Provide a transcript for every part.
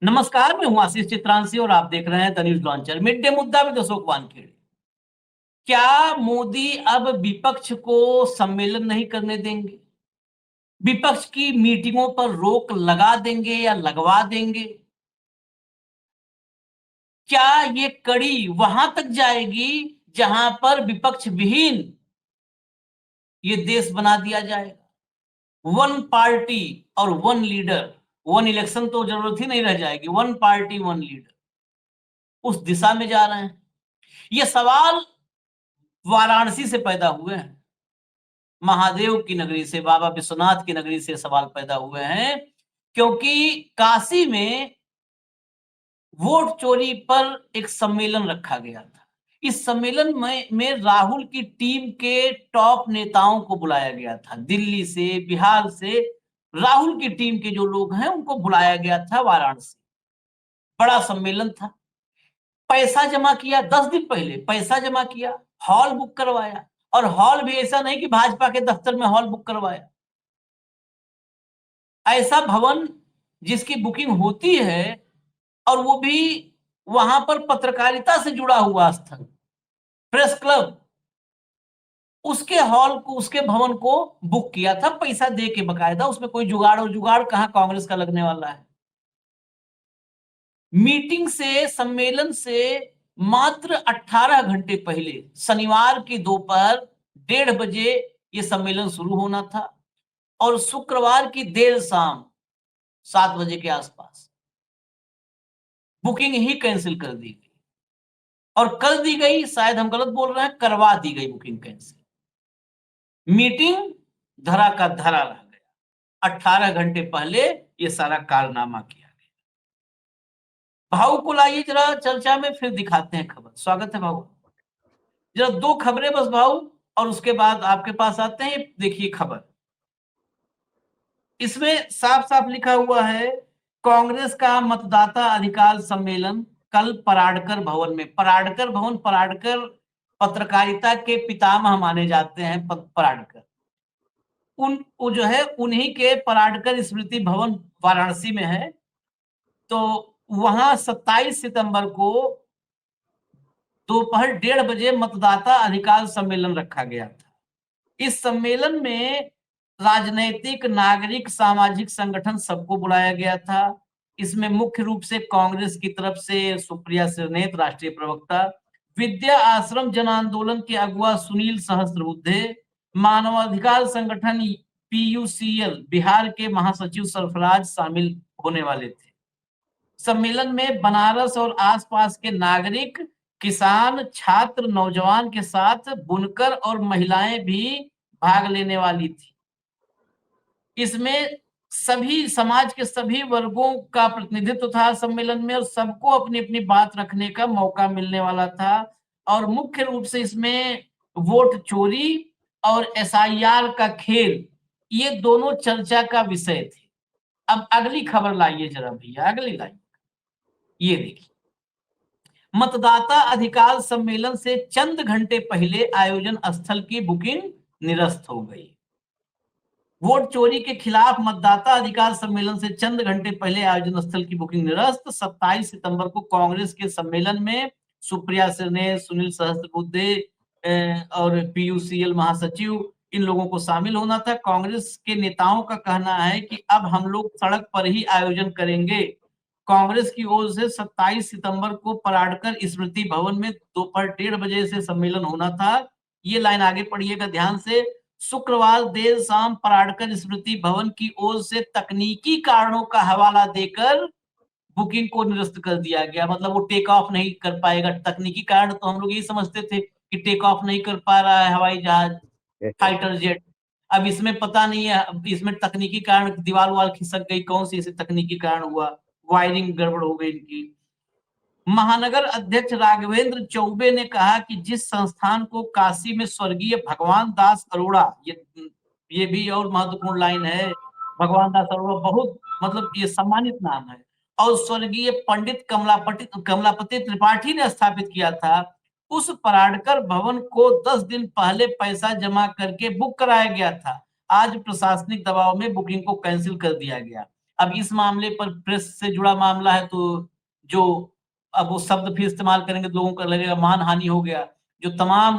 नमस्कार, मैं हूं आशीष चित्रांशी और आप देख रहे हैं the news launcher. Mid day मुद्दा में अशोक वानखेड़े। क्या मोदी अब विपक्ष को सम्मेलन नहीं करने देंगे? विपक्ष की मीटिंगों पर रोक लगा देंगे या लगवा देंगे? क्या ये कड़ी वहां तक जाएगी जहां पर विपक्ष विहीन ये देश बना दिया जाएगा? वन पार्टी और वन लीडर, वन इलेक्शन तो जरूरत ही नहीं रह जाएगी, वन पार्टी वन लीडर, उस दिशा में जा रहे हैं। ये सवाल वाराणसी से पैदा हुए हैं, महादेव की नगरी से, बाबा विश्वनाथ की नगरी से सवाल पैदा हुए हैं, क्योंकि काशी में वोट चोरी पर एक सम्मेलन रखा गया था। इस सम्मेलन में राहुल की टीम के टॉप नेताओं को बुलाया गया था, दिल्ली से, बिहार से। राहुल की टीम के जो लोग हैं उनको बुलाया गया था वाराणसी। बड़ा सम्मेलन था। पैसा जमा किया, 10 दिन पहले पैसा जमा किया, हॉल बुक करवाया, और हॉल भी ऐसा नहीं कि भाजपा के दफ्तर में हॉल बुक करवाया। ऐसा भवन जिसकी बुकिंग होती है, और वो भी वहां पर पत्रकारिता से जुड़ा हुआ स्थल, प्रेस क्लब, उसके हॉल को, उसके भवन को बुक किया था पैसा दे के बकायदा। उसमें कोई जुगाड़ और जुगाड़ कहां कांग्रेस का लगने वाला है। मीटिंग से, सम्मेलन से मात्र 18 घंटे पहले, शनिवार की दोपहर 1:30 बजे ये सम्मेलन शुरू होना था, और शुक्रवार की देर शाम 7 बजे के आसपास बुकिंग ही कैंसिल कर दी गई। और कर दी गई, शायद हम गलत बोल रहे हैं, करवा दी गई बुकिंग कैंसिल। मीटिंग धरा का धरा रह गया। 18 घंटे पहले ये सारा कारनामा किया गया। भाऊ को लाइए जरा चर्चा में, फिर दिखाते हैं खबर। स्वागत है भाऊ। जरा 2 खबरें बस भाऊ, और उसके बाद आपके पास आते हैं। देखिए खबर, इसमें साफ साफ लिखा हुआ है, कांग्रेस का मतदाता अधिकार सम्मेलन कल पराडकर भवन में। पराडकर भवन, पराडकर पत्रकारिता के पितामह माने जाते हैं पराडकर। वो जो है उन्हीं के पराडकर स्मृति भवन वाराणसी में है। तो वहां 27 सितंबर को दोपहर 1:30 बजे मतदाता अधिकार सम्मेलन रखा गया था। इस सम्मेलन में राजनैतिक, नागरिक, सामाजिक संगठन सबको बुलाया गया था। इसमें मुख्य रूप से कांग्रेस की तरफ से सुप्रिया श्रीनेत, राष्ट्रीय प्रवक्ता, विद्या आश्रम जन आंदोलन के अगुवा सुनील सहस्त्रबुद्धे, मानवाधिकार संगठन पीयूसीएल बिहार के महासचिव सरफराज शामिल होने वाले थे। सम्मेलन में बनारस और आसपास के नागरिक, किसान, छात्र, नौजवान के साथ बुनकर और महिलाएं भी भाग लेने वाली थी। इसमें सभी समाज के सभी वर्गों का प्रतिनिधित्व था सम्मेलन में, और सबको अपनी अपनी बात रखने का मौका मिलने वाला था। और मुख्य रूप से इसमें वोट चोरी और एसआईआर का खेल, ये दोनों चर्चा का विषय थे। अब अगली खबर लाइए जरा भैया, अगली लाइए। ये देखिए, मतदाता अधिकार सम्मेलन से चंद घंटे पहले आयोजन स्थल की बुकिंग निरस्त हो गई। वोट चोरी के खिलाफ मतदाता अधिकार सम्मेलन से चंद घंटे पहले आयोजन स्थल की बुकिंग निरस्त। 27 सितंबर को कांग्रेस के सम्मेलन में सुप्रिया श्रीनेत, सुनील सहस्त्रबुद्धे और पीयूसीएल महासचिव, इन लोगों को शामिल होना था। कांग्रेस के नेताओं का कहना है कि अब हम लोग सड़क पर ही आयोजन करेंगे। कांग्रेस की ओर से 27 सितंबर को पराडकर स्मृति भवन में दोपहर 1:30 बजे से सम्मेलन होना था। ये लाइन आगे पढ़िएगा ध्यान से। शुक्रवार देर शाम पराडकर स्मृति भवन की ओर से तकनीकी कारणों का हवाला देकर बुकिंग को निरस्त कर दिया गया। मतलब वो टेक ऑफ नहीं कर पाएगा। तकनीकी कारण तो हम लोग यही समझते थे कि टेक ऑफ नहीं कर पा रहा है हवाई जहाज, फाइटर जेट। अब इसमें पता नहीं है, इसमें तकनीकी कारण, दीवार वाल खिसक गई, कौन सी ऐसे तकनीकी कारण हुआ, वायरिंग गड़बड़ हो गई इनकी। महानगर अध्यक्ष राघवेंद्र चौबे ने कहा कि जिस संस्थान को काशी में स्वर्गीय भगवान दास अरोड़ा, ये भी और महत्वपूर्ण लाइन है, भगवान दास अरोड़ा बहुत मतलब ये सम्मानित नाम है, और स्वर्गीय पंडित कमलापति त्रिपाठी ने स्थापित किया था, उस पराडकर भवन को 10 दिन पहले पैसा जमा करके बुक कराया गया था। आज प्रशासनिक दबाव में बुकिंग को कैंसिल कर दिया गया। अब इस मामले पर प्रेस से जुड़ा मामला है, तो जो अब वो शब्द फिर इस्तेमाल करेंगे तो लोगों को लगेगा मानहानि हो गया। जो तमाम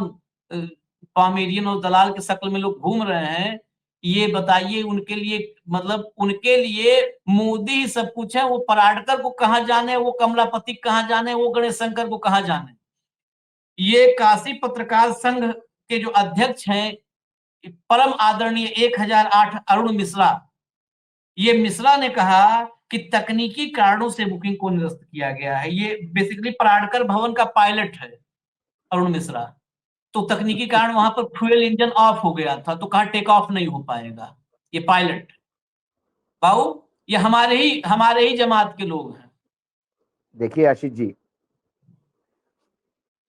कॉमेडियन और दलाल की शक्ल में लोग घूम रहे हैं, ये बताइए उनके लिए, मतलब उनके लिए मोदी ही सब कुछ है। वो पराडकर को कहाँ जाने, वो कमलापति कहाँ जाने, वो गणेश शंकर को कहाँ जाने। ये काशी पत्रकार संघ के जो अध्यक्ष हैं, परम आदरणीय 1008 अरुण मिश्रा, ये मिश्रा ने कहा कि तकनीकी कारणों से बुकिंग को निरस्त किया गया है। ये बेसिकली पराडकर भवन का पायलट है अरुण मिश्रा। तो तकनीकी कारण वहां पर फ्यूल इंजन ऑफ हो गया था, तो कहा टेक ऑफ नहीं हो पाएगा। ये पायलट बाबू, ये हमारे ही जमात के लोग हैं। देखिए आशीष जी,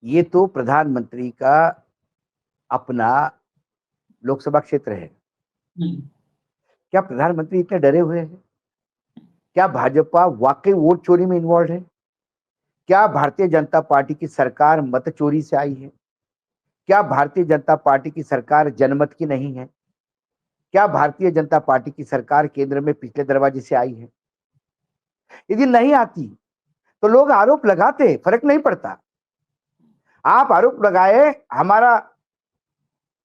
ये तो प्रधानमंत्री का अपना लोकसभा क्षेत्र है। क्या प्रधानमंत्री इतने डरे हुए हैं? क्या भाजपा वाकई वोट चोरी में इन्वॉल्व है? क्या भारतीय जनता पार्टी की सरकार मत चोरी से आई है? क्या भारतीय जनता पार्टी की सरकार जनमत की नहीं है? क्या भारतीय जनता पार्टी की सरकार केंद्र में पिछले दरवाजे से आई है? यदि नहीं आती तो लोग आरोप लगाते, फर्क नहीं पड़ता। आप आरोप लगाए, हमारा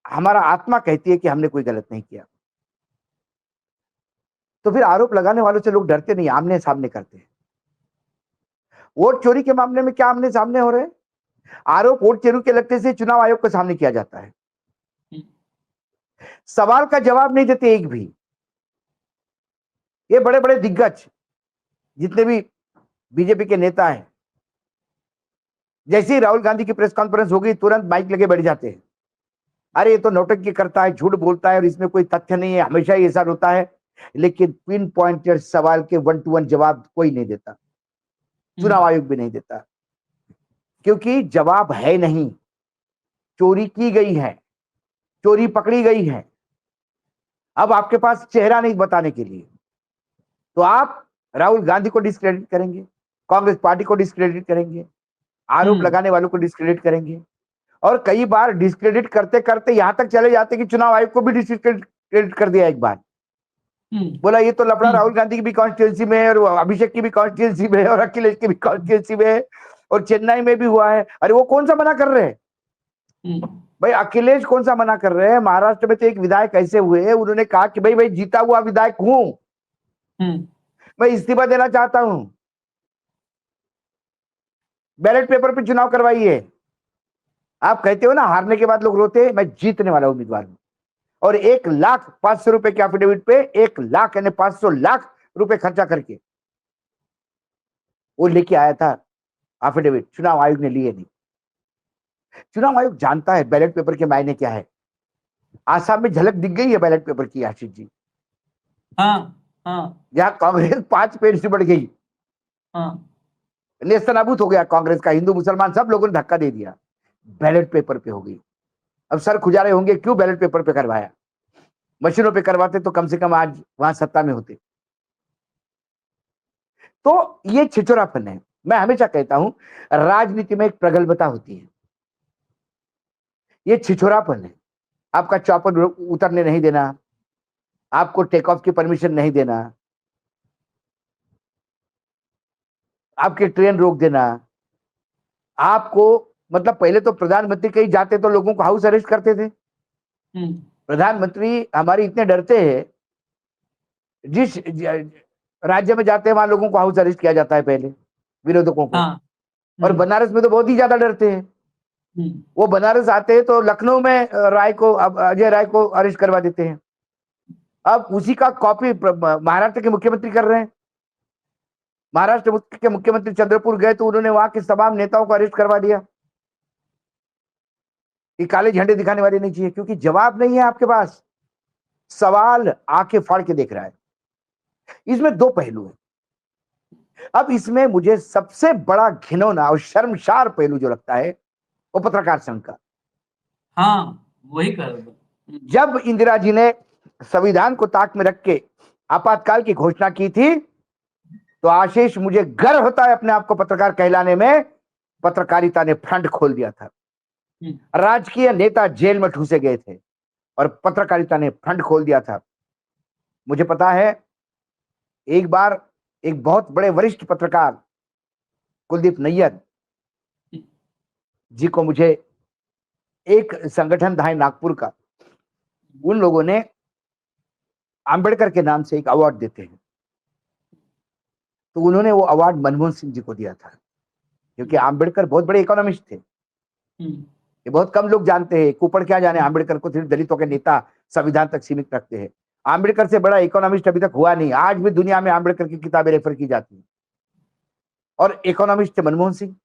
हमारा आत्मा कहती है कि हमने कोई गलत नहीं किया, तो फिर आरोप लगाने वालों से लोग डरते नहीं, आमने सामने करते हैं। वोट चोरी के मामले में क्या आमने सामने हो रहे हैं? आरोप वोट चोरी के लगते से चुनाव आयोग के सामने किया जाता है, सवाल का जवाब नहीं देते एक भी। ये बड़े बड़े दिग्गज जितने भी बीजेपी के नेता हैं, जैसे ही राहुल गांधी की प्रेस कॉन्फ्रेंस होगी तुरंत माइक लगे बैठ जाते हैं। अरे ये तो नौटंकी करता है, झूठ बोलता है और इसमें कोई तथ्य नहीं है, हमेशा ही ऐसा होता है। लेकिन पिन पॉइंटेड सवाल के 1-to-1 जवाब कोई नहीं देता, चुनाव आयोग भी नहीं देता, क्योंकि जवाब है नहीं। चोरी की गई है, चोरी पकड़ी गई है, अब आपके पास चेहरा नहीं बताने के लिए, तो आप राहुल गांधी को डिस्क्रेडिट करेंगे, कांग्रेस पार्टी को डिस्क्रेडिट करेंगे, आरोप लगाने वालों को डिस्क्रेडिट करेंगे, और कई बार डिस्क्रेडिट करते करते यहां तक चले जाते कि चुनाव आयोग को भी डिस्क्रेडिट कर दिया एक बार। बोला ये तो लफड़ा राहुल गांधी की भी कॉन्स्टिट्यूंसी में है, और अभिषेक की भी कॉन्स्टिट्यूंसी में है, और अखिलेश की भी कॉन्स्टिट्यूंसी में है, और चेन्नई में भी हुआ है। अरे वो कौन सा मना कर रहे हैं भाई? अखिलेश कौन सा मना कर रहे हैं? महाराष्ट्र में तो एक विधायक ऐसे हुए, उन्होंने कहा कि भाई जीता हुआ विधायक हूं, मैं इस्तीफा देना चाहता हूं, बैलेट पेपर पे चुनाव करवाइए। आप कहते हो ना हारने के बाद लोग रोते, मैं जीतने वाला उम्मीदवार हूं, और 1,05,000 रुपए के एफिडेविट पे 1,00,000 यानी 500 लाख रुपए खर्चा करके वो लेके आया था एफिडेविट। चुनाव आयोग ने लिए नहीं। चुनाव आयोग जानता है बैलेट पेपर के मायने क्या है। आसाम में झलक दिख गई है बैलेट पेपर की आशीष जी। जहां कांग्रेस 5 पेड़ से बढ़ गई, नेस्तनाबूत हो गया कांग्रेस का, हिंदू मुसलमान सब लोगों ने धक्का दे दिया, बैलेट पेपर पे हो गई। अब सर खुजा रहे होंगे क्यों बैलेट पेपर पे करवाया, मशीनों पे करवाते तो कम से कम आज वहां सत्ता में होते। तो ये छिछोरापन है। मैं हमेशा कहता हूं राजनीति में एक प्रगल्भता होती है, ये छिछोरापन है। आपका चॉपर उतरने नहीं देना, आपको टेक ऑफ की परमिशन नहीं देना, आपकी ट्रेन रोक देना, आपको मतलब पहले तो प्रधानमंत्री कहीं जाते तो लोगों को हाउस अरेस्ट करते थे। प्रधानमंत्री हमारे इतने डरते हैं, जिस राज्य में जाते हैं वहां लोगों को हाउस अरेस्ट किया जाता है पहले, विरोधकों को। और बनारस में तो बहुत ही ज्यादा डरते हैं। वो बनारस आते हैं तो लखनऊ में राय को, अजय राय को अरेस्ट करवा देते हैं। अब उसी का कॉपी महाराष्ट्र के मुख्यमंत्री कर रहे हैं। महाराष्ट्र के मुख्यमंत्री चंद्रपुर गए तो उन्होंने वहां के तमाम नेताओं को अरेस्ट करवा दिया। ये काले झंडे दिखाने वाले नहीं चाहिए, क्योंकि जवाब नहीं है आपके पास, सवाल आंखें फाड़ के देख रहा है। इसमें दो पहलू हैं। अब इसमें मुझे सबसे बड़ा घिनौना और शर्मसार पहलू जो लगता है वो पत्रकार संघ का। वही कर। जब इंदिरा जी ने संविधान को ताक में रख के आपातकाल की घोषणा की थी, तो आशीष मुझे गर्व होता है अपने आप को पत्रकार कहलाने में। पत्रकारिता ने फ्रंट खोल दिया था। राजकीय नेता जेल में ठूसे गए थे और पत्रकारिता ने फ्रंट खोल दिया था। मुझे पता है एक बार एक बहुत बड़े वरिष्ठ पत्रकार कुलदीप नैयर जी को मुझे एक संगठन था नागपुर का, उन लोगों ने आंबेडकर के नाम से एक अवार्ड देते हैं, तो उन्होंने वो अवार्ड मनमोहन सिंह जी को दिया था, क्योंकि आंबेडकर बहुत बड़े इकोनॉमिस्ट थे। ये बहुत कम लोग जानते हैं, ऊपर क्या जाने, आंबेडकर को सिर्फ दलितों के नेता संविधान तक सीमित रखते हैं। आंबेडकर से बड़ा इकोनॉमिस्ट अभी तक हुआ नहीं। आज भी दुनिया में आंबेडकर की किताबें रेफर की जाती हैं, और इकोनॉमिस्ट थे मनमोहन सिंह।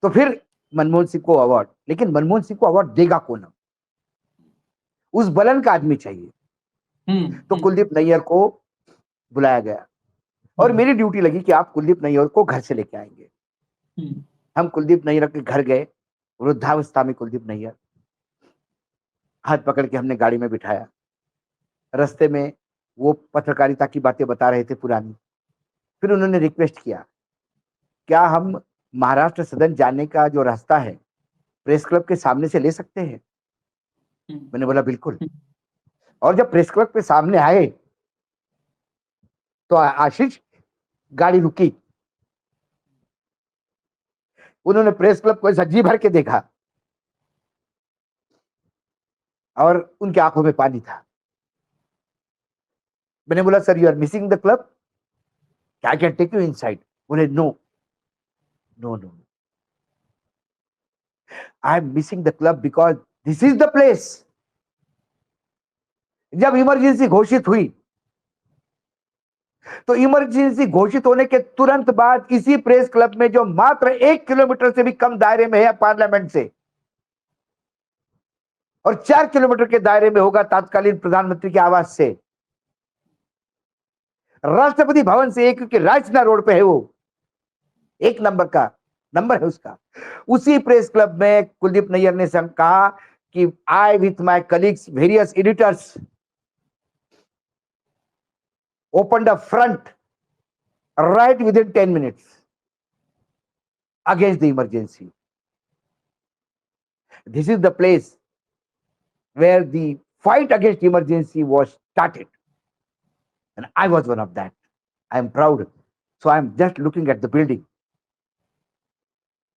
तो फिर मनमोहन सिंह को अवार्ड, लेकिन मनमोहन सिंह को अवार्ड देगा कौन? उस बलन का आदमी चाहिए। तो कुलदीप नैयर को बुलाया गया, और मेरी ड्यूटी लगी कि आप कुलदीप नैयर को घर से लेके आएंगे। हम कुलदीप नैयर के घर गए, वृद्धावस्था में कुलदीप नैयर, हाथ पकड़ के हमने गाड़ी में बिठाया। रास्ते में वो पत्रकारिता की बातें बता रहे थे पुरानी। फिर उन्होंने रिक्वेस्ट किया, क्या हम महाराष्ट्र सदन जाने का जो रास्ता है प्रेस क्लब के सामने से ले सकते हैं? मैंने बोला बिल्कुल। और जब प्रेस क्लब के सामने आए तो आशीष, गाड़ी रुकी। उन्होंने प्रेस क्लब को सज्जी भर के देखा, और उनकी आंखों में पानी था। मैंने बोला, sir you are missing the club, I can take you inside. बोले, no no no, I am missing the club because this is the place. जब इमरजेंसी घोषित हुई, तो इमरजेंसी घोषित होने के तुरंत बाद इसी प्रेस क्लब में, जो मात्र 1 किलोमीटर से भी कम दायरे में है पार्लियामेंट से, और 4 किलोमीटर के दायरे में होगा तत्कालीन प्रधानमंत्री के आवास से, राष्ट्रपति भवन से, एक क्योंकि राजना रोड पे है, वो 1 नंबर का नंबर है उसका। उसी प्रेस क्लब में कुलदीप नैयर ने कहा कि आई with my colleagues various editors opened a front right within 10 minutes against the emergency. This is the place where the fight against emergency was started, and I was one of that. I am proud. So I am just looking at the building.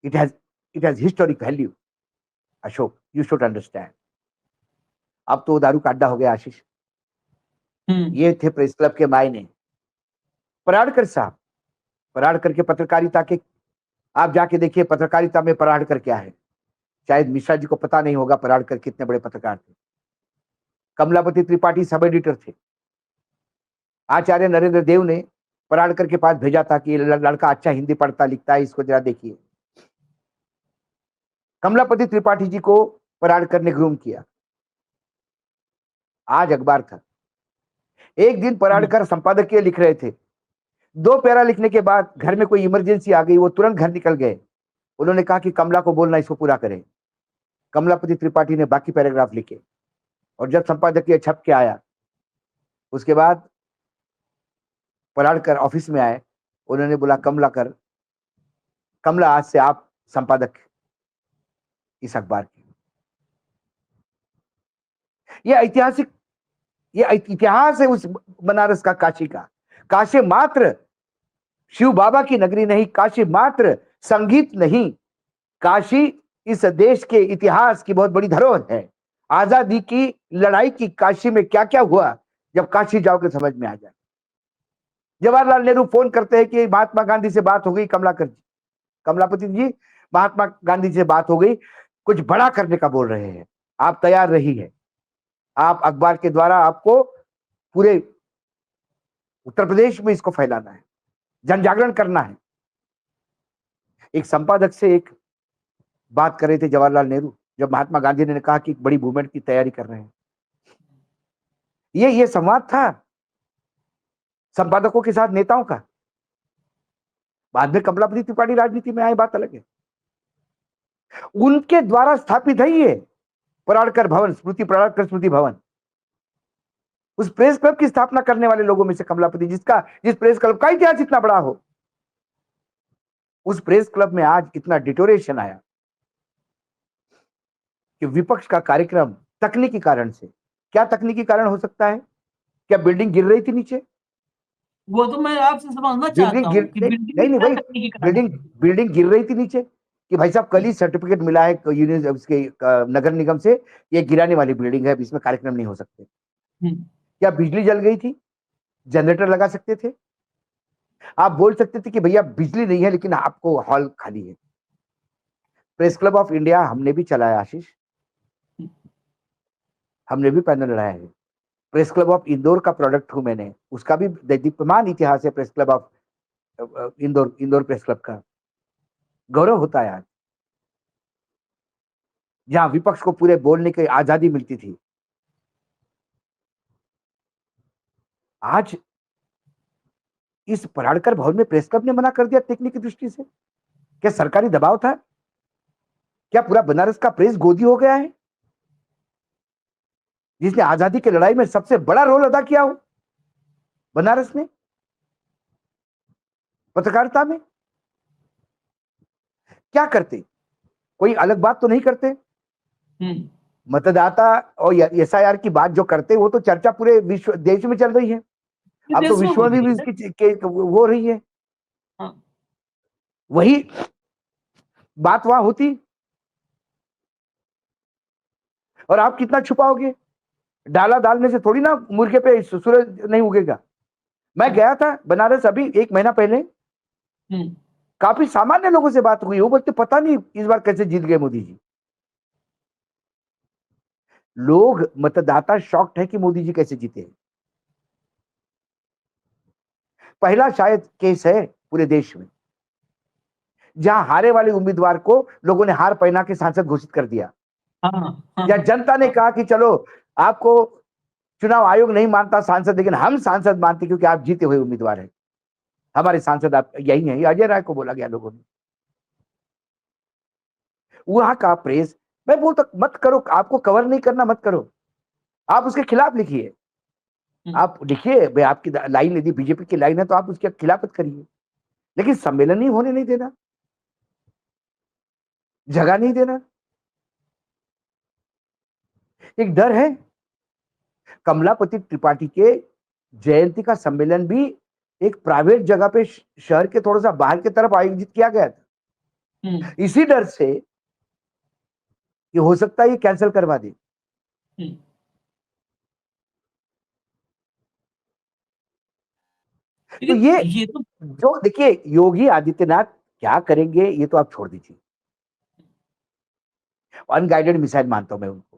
It has historic value. Ashok, you should understand. अब तो दारू का अड्डा हो गया आशीष। ये थे press club के मायने। पराड़कर साहब, पराड़कर के पत्रकारिता के, आप जाके देखिए पत्रकारिता में पराड़कर क्या है। शायद मिश्रा जी को पता नहीं होगा पराड़कर कितने बड़े पत्रकार थे। कमलापति त्रिपाठी सब एडिटर थे। आचार्य नरेंद्र देव ने पराड़कर के पास भेजा था कि लड़का अच्छा हिंदी पढ़ता लिखता है, इसको जरा देखिए। कमलापति त्रिपाठी जी को पराड़कर ने ग्रूम किया। आज अखबार था, एक दिन पराड़कर संपादकीय लिख रहे थे। 2 पैरा लिखने के बाद घर में कोई इमरजेंसी आ गई, वो तुरंत घर निकल गए। उन्होंने कहा कि कमला को बोलना इसको पूरा करें। कमलापति त्रिपाठी ने बाकी पैराग्राफ लिखे, और जब संपादकीय छप के आया, उसके बाद पराड़कर ऑफिस में आए। उन्होंने बोला, कमला आज से आप संपादक इस अखबार की। यह ऐतिहासिक, यह इतिहास है उस बनारस का, काशी का। काशी मात्र शिव बाबा की नगरी नहीं, काशी मात्र संगीत नहीं, काशी इस देश के इतिहास की बहुत बड़ी धरोहर है। आजादी की लड़ाई की काशी में क्या क्या हुआ, जब काशी जाओगे समझ में आ जाए। जवाहरलाल नेहरू फोन करते हैं कि महात्मा गांधी से बात हो गई, कमलापति जी महात्मा गांधी से बात हो गई, कुछ बड़ा करने का बोल रहे हैं, आप तैयार रहिए। आप अखबार के द्वारा आपको पूरे उत्तर प्रदेश में इसको फैलाना है, जन जागरण करना है। एक संपादक से एक बात कर रहे थे जवाहरलाल नेहरू, जब महात्मा गांधी ने कहा कि एक बड़ी मूवमेंट की तैयारी कर रहे हैं। ये संवाद था संपादकों के साथ नेताओं का। बाद में कमलापति त्रिपाठी राजनीति में आए, बात अलग है। उनके द्वारा स्थापित है ये पराड़कर भवन, पराड़कर स्मृति भवन। उस प्रेस क्लब की स्थापना करने वाले लोगों में से कमलापति, जिस प्रेस क्लब का इतिहास इतना बड़ा हो, उस प्रेस क्लब में आज इतना डिटोरेशन आया कि विपक्ष का कार्यक्रम तकनीकी कारण से, क्या तकनीकी कारण हो सकता है? क्या बिल्डिंग गिर रही थी नीचे? वो तो मैं आपसे समझना बिल्डिंग चाहता गिर हूँ कि नहीं बिल्डिंग नहीं में नहीं, क्या वही करने की कहा बिल्डिंग जाता है। बिल्डिंग गिर रही थी नीचे कि भाई साहब कल ही सर्टिफिकेट मिला है उसके नगर निगम से, ये गिराने वाली बिल्डिंग है, अब इसमें कार्यक्रम नहीं हो सकते। हम्म, क्या बिजली जल गई थी? जनरेटर लगा सकते थे? आप बोल सकते थे कि भैया बिजली नहीं है लेकिन आपको हॉल खाली है। प्रेस क्लब ऑफ इंडिया हमने भी चलाया आशीष, हमने भी पैनल लड़ाया है। प्रेस क्लब ऑफ इंदौर का प्रोडक्ट हूं मैंने, उसका भी दीप्यमान इतिहास है press club of Indore, Indore press club का। गौरव होता है आज, जहां विपक्ष को पूरे बोलने की आजादी मिलती थी। आज इस पराड़कर भवन में प्रेस क्लब ने मना कर दिया टेक्निक की दृष्टि से। क्या सरकारी दबाव था? क्या पूरा बनारस का प्रेस गोदी हो गया है, जिसने आजादी की लड़ाई में सबसे बड़ा रोल अदा किया हो बनारस ने पत्रकारिता में? क्या करते? कोई अलग बात तो नहीं करते। हम्म, मतदाता और एसआईआर की बात जो करते वो तो चर्चा पूरे विश्व देश में चल रही है। ये अब तो देश में हो विश्व में रही भी है। इसकी वो हो रही है। हाँ, वही बात वहां होती और आप कितना छुपाओगे? डाला डालने से थोड़ी ना मुर्गे पे सूरज नहीं उगेगा। मैं हाँ, गया था बनारस अभी 1 महीना पहले, हम्म, काफी सामान्य लोगों से बात हुई, वो बोलते पता नहीं इस बार कैसे जीत गए मोदी जी। लोग मतदाता शॉक्ड है कि मोदी जी कैसे जीते। पहला शायद केस है पूरे देश में जहां हारे वाले उम्मीदवार को लोगों ने हार पहना के सांसद घोषित कर दिया, हाँ, हाँ, या हाँ, जनता ने कहा कि चलो आपको चुनाव आयोग नहीं मानता सांसद, लेकिन हम सांसद मानते क्योंकि आप जीते हुए उम्मीदवार हैं, हमारे सांसद आप यही हैं। ये अजय राय को बोला गया लोगों ने। वहां का प्रेस, मैं बोलता मत करो, आपको कवर नहीं करना मत करो, आप उसके खिलाफ लिखिए। हम्म, आप लिखिए भाई, आपकी लाइन यदि बीजेपी की लाइन है तो आप उसके खिलाफ मत करिए, लेकिन सम्मेलन ही होने नहीं देना, जगह नहीं देना। एक डर है, कमलापति त्रिपाठी के जयंती का सम्मेलन भी एक प्राइवेट जगह पे शहर के थोड़ा सा बाहर की तरफ आयोजित किया गया था, हम्म, इसी डर से कि हो सकता है ये कैंसिल करवा दे। हम्म। तो लेकिन ये ये तो जो देखिए योगी आदित्यनाथ क्या करेंगे ये तो आप छोड़ दीजिए, अनगाइडेड मिसाइल मानता हूं मैं उनको।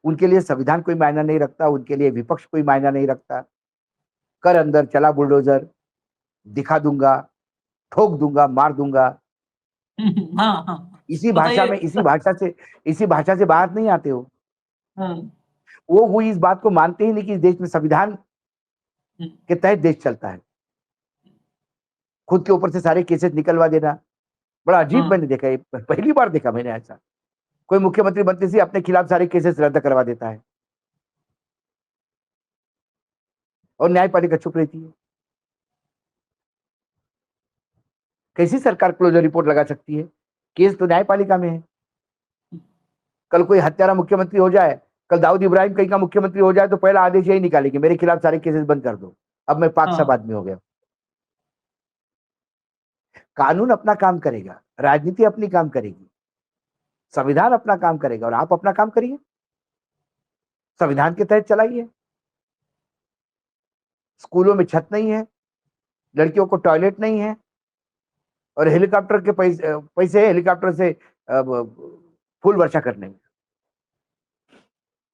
उनके लिए संविधान कोई मायना नहीं रखता, उनके लिए विपक्ष कोई मायना नहीं रखता। कर अंदर चला बुलडोजर, दिखा दूंगा, ठोक दूंगा, मार दूंगा। हाँ, हाँ, इसी भाषा बताइए। में इसी भाषा से बाहर नहीं आते हो। हाँ, वो इस बात को मानते ही नहीं कि इस देश में संविधान हम्म, के तहत देश चलता है। खुद के ऊपर से सारे केसेस निकलवा देना बड़ा अजीब हाँ, मैंने देखा है, पहली बार देखा मैंने ऐसा। कोई मुख्यमंत्री बनते से अपने खिलाफ सारे केसेस रद्द करवा देता है और न्यायपालिका चुप रहती है। कैसी सरकार क्लोजर रिपोर्ट लगा सकती है? केस तो न्यायपालिका में है। कल कोई हत्यारा मुख्यमंत्री हो जाए, कल दाऊद इब्राहिम कहीं का मुख्यमंत्री हो जाए तो पहला आदेश यही निकालेगी मेरे खिलाफ सारे केसेस बंद कर दो, अब मैं पाक सब हाँ, आदमी हो गया। कानून अपना काम करेगा, राजनीति अपनी काम करेगी, संविधान अपना काम करेगा, और आप अपना काम करिए, संविधान के तहत चलाइए। स्कूलों में छत नहीं है, लड़कियों को टॉयलेट नहीं है, और हेलीकॉप्टर के पैसे पैसे हेलीकॉप्टर से फूल वर्षा करने में।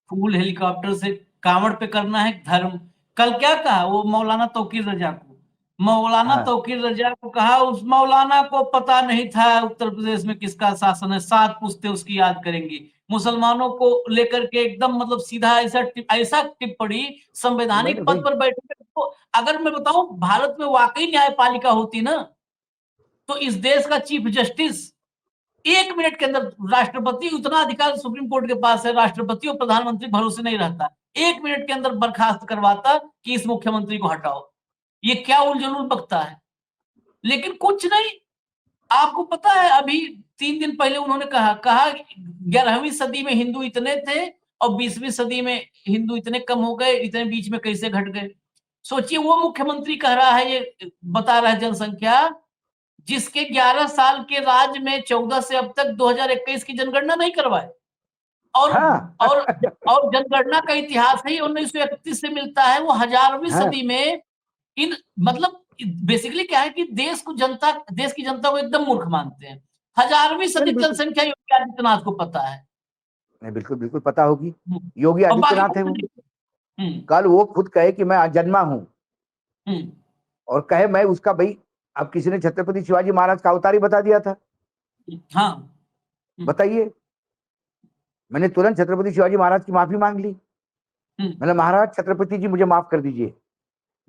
फूल हेलीकॉप्टर से कांवड़ पे करना है धर्म। कल क्या कहा वो मौलाना तौकीर रजा को, मौलाना हाँ तौकीर रजा को कहा उस मौलाना को पता नहीं था उत्तर प्रदेश में किसका शासन है, 7 पुश्ते उसकी याद करेंगी। मुसलमानों को लेकर के एकदम मतलब सीधा ऐसा टिप्पणी मैंने संवैधानिक पद वही पर बैठे तो अगर मैं बताऊं भारत में वाकई न्यायपालिका होती ना तो इस देश का चीफ जस्टिस 1 मिनट के अंदर, राष्ट्रपति उतना अधिकार सुप्रीम कोर्ट के पास है, राष्ट्रपति और प्रधानमंत्री भरोसे नहीं रहता, 1 मिनट के अंदर बर्खास्त करवाता कि इस मुख्यमंत्री को हटाओ। ये क्या उलझुल बकता है, लेकिन कुछ नहीं। आपको पता है अभी 3 दिन पहले उन्होंने कहा कहा 11वीं सदी में हिंदू इतने थे और 20वीं सदी में हिंदू इतने कम हो गए, इतने बीच में कैसे घट गए। सोचिए वो मुख्यमंत्री कह रहा है, ये बता रहा है जनसंख्या, जिसके 11 साल के राज में 14 से अब तक 2021 की जनगणना नहीं करवाए। और हाँ और और जनगणना का इतिहास ही 1931 से मिलता है। वो 1000वीं हाँ सदी में इन मतलब बेसिकली क्या है कि देश की जनता को एकदम मूर्ख मानते हैं। 1000वीं नहीं सदी नहीं, की बिल्कुल जनसंख्या योगी आदित्यनाथ को पता है। नहीं, बिल्कुल बिल्कुल पता होगी। हम्म, योगी और बाकी आदित्यनाथ है वो। हम्म कल वो खुद कहे कि मैं जन्मा हूं, हम्म और कहे मैं उसका भाई, अब किसी ने छत्रपति शिवाजी महाराज का अवतार ही बता दिया था। हाँ हम्म, बताइए, मैंने तुरंत छत्रपति शिवाजी महाराज की माफी मांग ली। हम्म, मैंने, महाराज छत्रपति जी मुझे माफ कर दीजिए,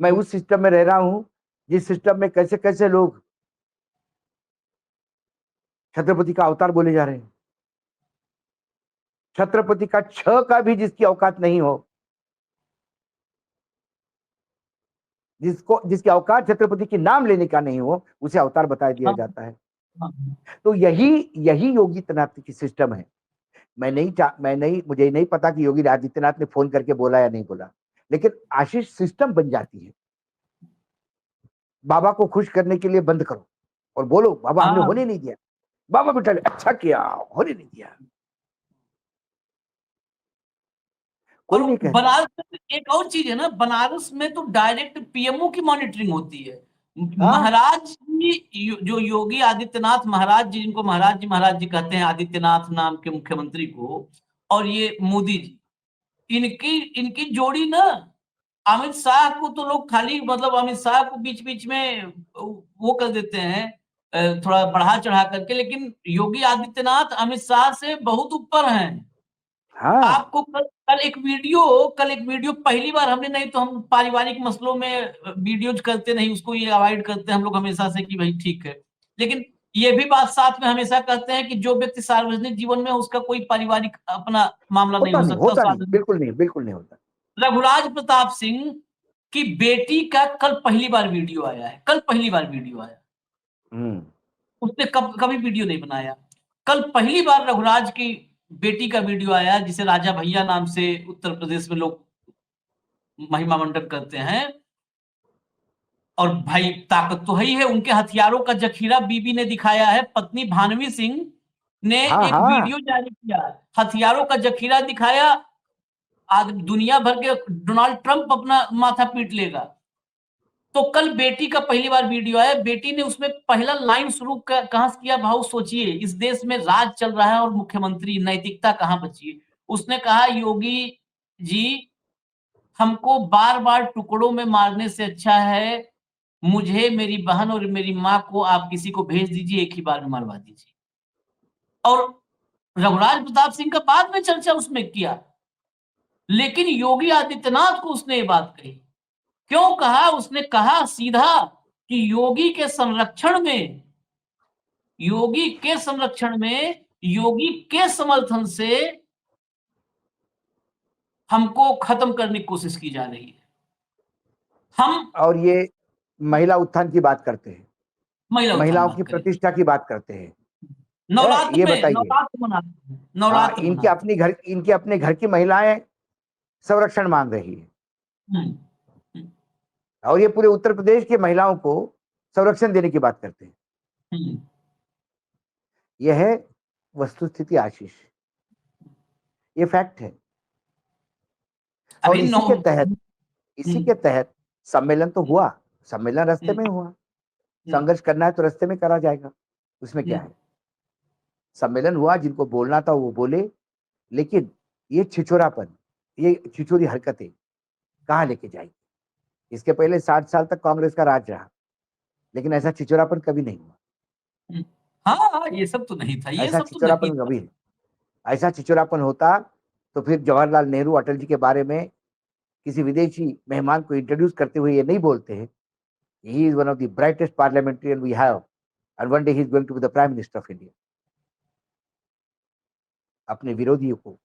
मैं हम्म, उस सिस्टम में रह रहा हूं जिस सिस्टम में कैसे कैसे लोग छत्रपति का अवतार बोले जा रहे हैं। छत्रपति का छ का भी जिसकी औकात नहीं हो, जिसकी औकात छत्रपति के नाम लेने का नहीं हो, उसे अवतार बता दिया हाँ जाता है। हाँ तो यही यही योगी आदित्यनाथ की सिस्टम है। मैं नहीं, मुझे नहीं पता कि योगी आदित्यनाथ ने फोन करके बोला या नहीं बोला, लेकिन आशीष सिस्टम बन जाती है। बाबा को खुश करने के लिए बंद करो और बोलो बाबा हमने हाँ। होने नहीं दिया, बाबा बेटा ने अच्छा किया, होने नहीं दिया, और कोई नहीं कहता। बनारस में एक और चीज है ना, बनारस में तो डायरेक्ट पीएमओ की मॉनिटरिंग होती है। हाँ महाराज जी, जो योगी आदित्यनाथ महाराज जी, जिनको महाराज जी कहते हैं, आदित्यनाथ नाम के मुख्यमंत्री को, और ये मोदी जी, इनकी इनकी जोड़ी ना, अमित शाह को तो लोग खाली मतलब अमित शाह को बीच बीच में वो कर देते हैं, थोड़ा बढ़ा चढ़ा करके, लेकिन योगी आदित्यनाथ अमित शाह से बहुत ऊपर हैं। हाँ आपको कल एक वीडियो पहली बार हमने, नहीं तो हम पारिवारिक मसलों में वीडियोज करते नहीं, उसको ये अवॉइड करते हैं हम लोग हमेशा से कि भाई ठीक है। लेकिन ये भी बात साथ में हमेशा कहते हैं कि जो व्यक्ति सार्वजनिक जीवन में, उसका कोई पारिवारिक अपना मामला नहीं हो सकता होता नहीं, सार्वजनिक। बिल्कुल नहीं होता। रघुराज प्रताप सिंह की बेटी का कल पहली बार वीडियो आया है, कल पहली बार वीडियो आया। हम्म। उसने कभी वीडियो नहीं बनाया। कल पहली बार रघुराज की बेटी का वीडियो आया, जिसे राजा भैया नाम से उत्तर प्रदेश में लोग महिमा मंडन करते हैं। और भाई ताकत तो है ही है, उनके हथियारों का जखीरा बीबी ने दिखाया है। पत्नी भानवी सिंह ने हाँ एक हाँ वीडियो जारी किया, हथियारों का जखीरा दिखाया। आज दुनिया भर के डोनाल्ड ट्रंप अपना माथा पीट लेगा। तो कल बेटी का पहली बार वीडियो आया, बेटी ने उसमें पहला लाइन शुरू कहां से किया भाव सोचिए, इस देश में राज चल रहा है और मुख्यमंत्री, नैतिकता कहां बची है। उसने कहा, योगी जी, हमको बार बार टुकड़ों में मारने से अच्छा है, मुझे, मेरी बहन और मेरी माँ को आप किसी को भेज दीजिए, एक ही बार में मरवा दीजिए। और रघुराज प्रताप सिंह का बाद में चर्चा उसमें किया, लेकिन योगी आदित्यनाथ को उसने ये बात कही। क्यों कहा? उसने कहा सीधा कि योगी के संरक्षण में, योगी के समर्थन से हमको खत्म करने की कोशिश की जा रही है। हम और ये महिला उत्थान की बात करते हैं, महिला उत्थान महिलाओं बात की करें, प्रतिष्ठा की बात करते हैं। ये बताइए, हाँ, नवरात्र मनाते हैं। इनके अपने घर की महिलाएं संरक्षण मांग रही है, हम्म, हम्म, और ये पूरे उत्तर प्रदेश की महिलाओं को संरक्षण देने की बात करते हैं। हम्म। यह है वस्तुस्थिति आशीष, ये फैक्ट है। और अभी नौ इसी के तहत सम्मेलन तो हुआ, सम्मेलन रास्ते हम्म, में हुआ। हम्म, संघर्ष करना है तो रास्ते में करा जाएगा, उसमें क्या है। सम्मेलन हुआ, जिनको बोलना था वो बोले, लेकिन ये छिछोरापन, ये छिछोरी हरकतें कहाँ लेके जाएगी। इसके पहले 60 साल तक कांग्रेस का राज रहा, लेकिन ऐसा छिछोरापन कभी नहीं हुआ। हम्म। हाँ हाँ, ये सब तो नहीं था, ये ऐसा सब तो नहीं छिछोरापन था। कभी ऐसा छिछोरापन होता तो फिर जवाहरलाल नेहरू अटल जी के बारे में किसी विदेशी मेहमान को इंट्रोड्यूस करते हुए ये नहीं बोलते हैं, he is one of the brightest parliamentarian we have, and one day he is going to be the prime minister of India. अपने विरोधियों को,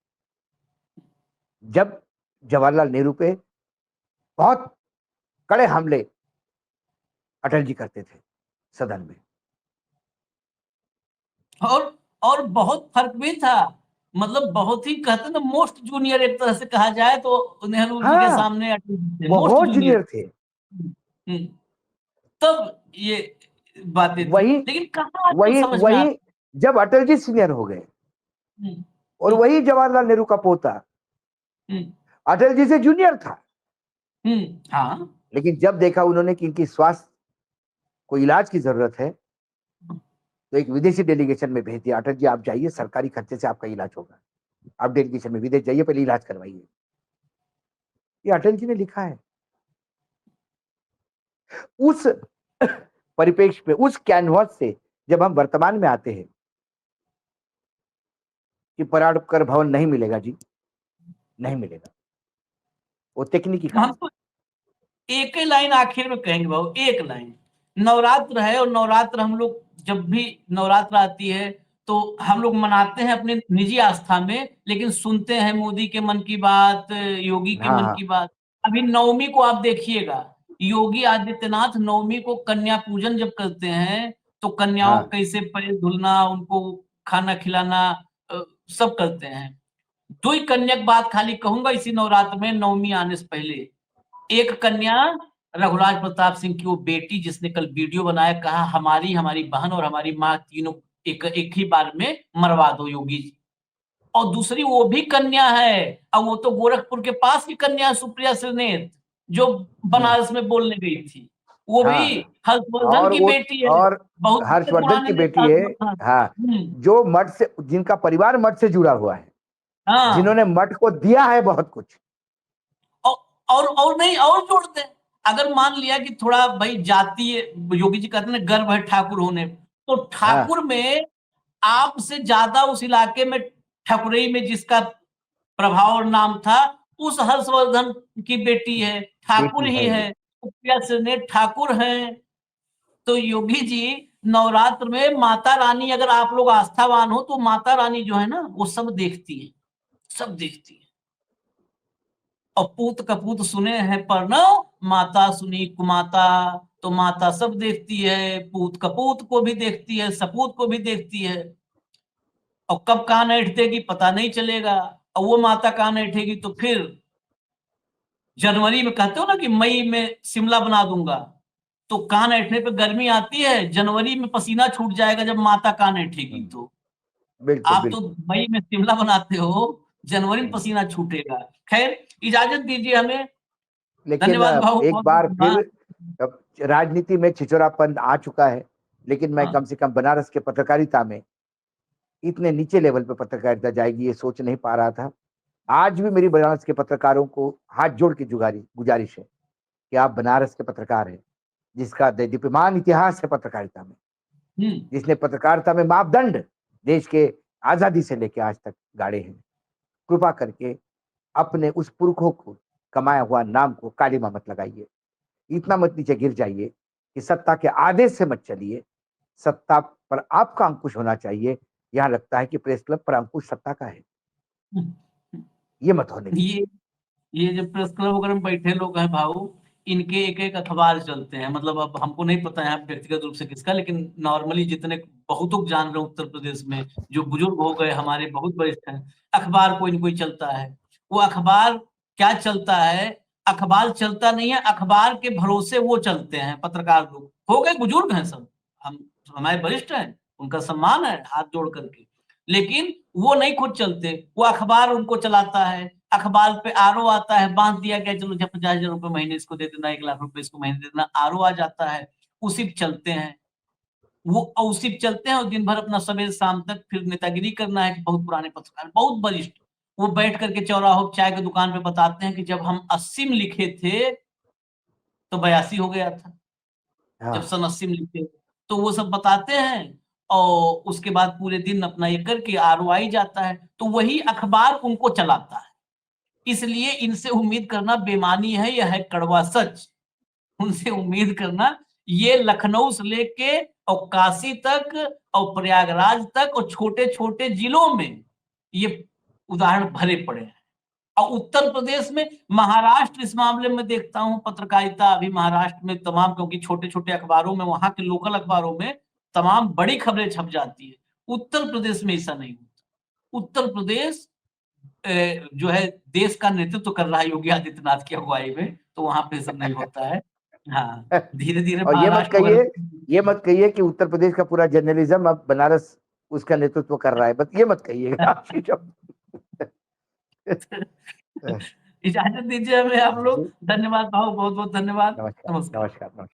जब जवाहरलाल नेहरू पे बहुत कड़े हमले अटल जी करते थे सदन में। और बहुत फर्क भी था, मतलब बहुत ही, कहते ना, मोस्ट जूनियर एक तरह से कहा जाए तो नेहरू जी के हाँ, सामने अटल जी थे, मोस्ट बहुत जूनियर। जूनियर थे। हम्म, तब ये बातें थी, वही लेकिन कहाँ आजकल वही समझ में वही आता। जब अटल जी सीनियर हो गए हम्म, और हम्म, वही जवाहरलाल नेहरू का पोता हम्म, अटल जी से जूनियर था, हाँ, लेकिन जब देखा उन्होंने कि इनकी स्वास्थ्य को इलाज की जरूरत है, तो एक विदेशी डेलीगेशन में भेज दिया, अटल जी आप जाइए, सरकारी खर्चे से आपका इलाज होगा, आप डेलीगेशन में विदेश जाइए, पहले इलाज करवाइए। ये अटल जी ने लिखा है। उस परिप्रेक्ष्य पे, उस कैनवास से जब हम वर्तमान में आते हैं कि पराडकर भवन नहीं मिलेगा जी, नहीं मिलेगा, वो तकनीकी हम काम। तो एक ही लाइन आखिर में कहेंगे भाऊ, एक लाइन। नवरात्र है, और नवरात्र हम लोग जब भी नवरात्र आती है तो हम लोग मनाते हैं अपने निजी आस्था में, लेकिन सुनते हैं मोदी के मन की बात, योगी के हाँ मन हाँ की बात। अभी नवमी को आप देखिएगा, योगी आदित्यनाथ नवमी को कन्या पूजन जब करते हैं तो कन्याओं हाँ कैसे पैर धुलना, उनको खाना खिलाना, सब करते हैं। दो ही कन्या की बात खाली कहूंगा इसी नवरात्र में, नवमी आने से पहले। एक कन्या रघुराज प्रताप सिंह की वो बेटी, जिसने कल वीडियो बनाया, कहा हमारी हमारी बहन और हमारी माँ तीनों एक एक ही बार में मरवा दो योगी जी। और दूसरी वो भी कन्या है, अब वो तो गोरखपुर के पास की कन्या है, सुप्रिया श्रीनेत, जो हम्म, बनारस में बोलने गई थी, वो भी हाँ हर्षवर्धन और की वो बेटी है। और बहुत बड़े हर्षवर्धन पुराने की नेता बेटी है। हर्षवर्धन। हाँ, जो मठ से, जिनका परिवार मठ से जुड़ा हुआ है, हाँ, जिन्होंने मठ को दिया है बहुत कुछ। और और नहीं, और जोड़ दे। अगर मान लिया कि थोड़ा भाई जातीय, योगी जी कहते हैं ना गर्व है ठाकुर होने, तो हाँ ठाकुर में आपसे ज्यादा उस इलाके में ठकुरई में जिसका प्रभाव और नाम था, उस हर्षवर्धन की बेटी है, ठाकुर बेटी ही है है, ये। सुप्रिया ने ठाकुर है। तो योगी जी नवरात्र में माता रानी, अगर आप लोग आस्थावान हो तो माता रानी जो है ना वो सब देखती है, सब देखती है। और पूत कपूत सुने हैं प्रणव, माता सुनी कुमाता। तो माता सब देखती है, पूत कपूत को भी देखती है, सपूत को भी देखती है। और कब कान ऐंठ देगी पता नहीं चलेगा। और वो माता कान ऐंठेगी तो फिर जनवरी में, कहते हो ना कि मई में शिमला बना दूंगा, तो कान ऐंठने पे गर्मी आती है, जनवरी में पसीना छूट जाएगा जब माता कान ऐंठेगी। हम्म, तो बिल्कुल आप तो बिल्कुल। मई में शिमला बनाते हो, जनवरी में हम्म, पसीना छूटेगा। खैर, इजाजत दीजिए हमें। लेकिन धन्यवाद भाऊ, एक बहुत बार बहुत। फिर हाँ, अब राजनीति में छिछोरापन आ चुका है, लेकिन मैं हाँ, कम से कम बनारस के पत्रकारिता में इतने नीचे लेवल पे पत्रकारिता जाएगी ये सोच नहीं पा रहा था। आज भी मेरी बनारस के पत्रकारों को हाथ जोड़ के गुजारिश है कि आप बनारस के पत्रकार हैं, जिसका दीप्यमान इतिहास है पत्रकारिता में, हम्म, जिसने पत्रकारिता में मापदंड देश के आजादी से लेकर आज तक गाड़े हैं। कृपा करके अपने उस पुरखों को कमाया हुआ नाम को कालिमा मत लगाइए, इतना मत नीचे गिर जाइए कि सत्ता के आदेश से मत चलिए। सत्ता पर आपका अंकुश होना चाहिए। यहां लगता है कि प्रेस क्लब पर अंकुश सत्ता का है, हम्म। ये मत होने दीजिए। ये जो प्रेस क्लब वगैरह में बैठे लोग हैं भाऊ, इनके एक एक अखबार चलते हैं। मतलब अब हमको नहीं पता है व्यक्तिगत रूप से किसका, लेकिन नॉर्मली जितने बहुत लोग जान रहे हैं उत्तर प्रदेश में, जो बुजुर्ग हो गए हमारे बहुत वरिष्ठ हैं, अखबार कोई न कोई चलता है। वो अखबार क्या चलता है? अखबार चलता नहीं है, अखबार के भरोसे वो चलते हैं पत्रकार लोग, हो गए बुजुर्ग हैं सब, हम हमारे वरिष्ठ हैं, उनका सम्मान है हाथ जोड़ करके। लेकिन वो नहीं खुद चलते, वो अखबार उनको चलाता है। अखबार पे आरओ आता है, बांध दिया गया, चलो जब 50,000 रुपए महीने इसको दे देना, 1 लाख रुपए इसको महीने दे देना, आरओ आ जाता है। उसी पे चलते हैं, वो उसी पे चलते हैं, और दिन भर अपना सवेरे शाम तक फिर नेतागिरी करना है कि बहुत पुराने पत्रकार, बहुत वरिष्ठ, वो बैठ करके चौराहों पे चाय की दुकान पे बताते हैं कि जब हम 80 में लिखे थे तो 82 हो गया था, जब हाँ, सन 80 में लिखे, तो वो सब बताते हैं। और उसके बाद पूरे दिन अपना ये करके आरओ आई जाता है, तो वही अखबार उनको चलाता है। इसलिए इनसे उम्मीद करना बेमानी है, यह है कड़वा सच। उनसे उम्मीद करना, ये लखनऊ से लेके और काशी तक और प्रयागराज तक और छोटे-छोटे जिलों में ये उदाहरण भरे पड़े हैं। और उत्तर प्रदेश में, महाराष्ट्र इस मामले में देखता हूँ पत्रकारिता अभी महाराष्ट्र में तमाम, क्योंकि छोटे-छोटे अखबारों में, वहां के लोकल अखबारों में तमाम बड़ी खबरें छप जाती है। उत्तर प्रदेश में ऐसा नहीं होता। उत्तर प्रदेश जो है देश का नेतृत्व कर रहा है योगी आदित्यनाथ की अगुवाई में, तो वहां पे सब नहीं होता है। हाँ, धीरे-धीरे और महाराष्ट्र वगैरह ये मत कहिए कि उत्तर प्रदेश का पूरा जर्नलिज्म अब बनारस उसका नेतृत्व कर रहा है, बस ये मत कहिएगा। इजाज़त दीजिए हमें आप लोग। जी, धन्यवाद भाऊ, बहुत-बहुत धन्यवाद। नमस्कार, नमस्कार। नमस्कार, नमस्कार।